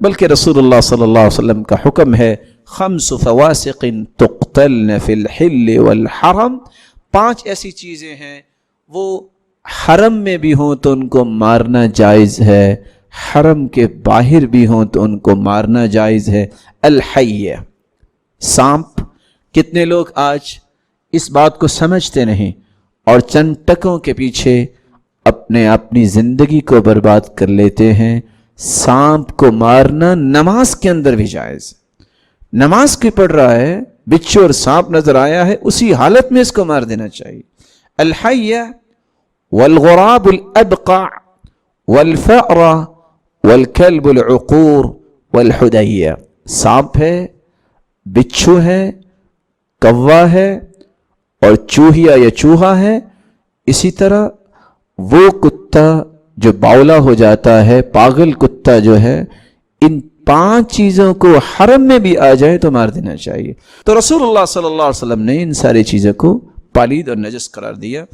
بلکہ رسول صلی اللہ علیہ وسلم کا حکم ہے خمس فواسق تقتلن فی الحل والحرم، 5 ایسی چیزیں ہیں وہ حرم میں بھی ہوں تو ان کو مارنا جائز ہے، حرم کے باہر بھی ہوں تو ان کو مارنا جائز ہے۔ الحیہ، سانپ۔ کتنے لوگ آج اس بات کو سمجھتے نہیں اور چند ٹکوں کے پیچھے اپنی زندگی کو برباد کر لیتے ہیں۔ سانپ کو مارنا نماز کے اندر بھی جائز، نماز کی پڑھ رہا ہے، بچھو اور سانپ نظر آیا ہے، اسی حالت میں اس کو مار دینا چاہیے۔ الحیہ والغراب الابقع والفأر والکلب العقور والحدیہ، سانپ ہے، بچھو ہے، کوا ہے اور چوہیا یا چوہا ہے۔ اسی طرح وہ کتا جو باولا ہو جاتا ہے، پاگل کتا جو ہے، ان 5 چیزوں کو حرم میں بھی آ جائے تو مار دینا چاہیے۔ تو رسول اللہ صلی اللہ علیہ وسلم نے ان ساری چیزوں کو پالید اور نجس قرار دیا۔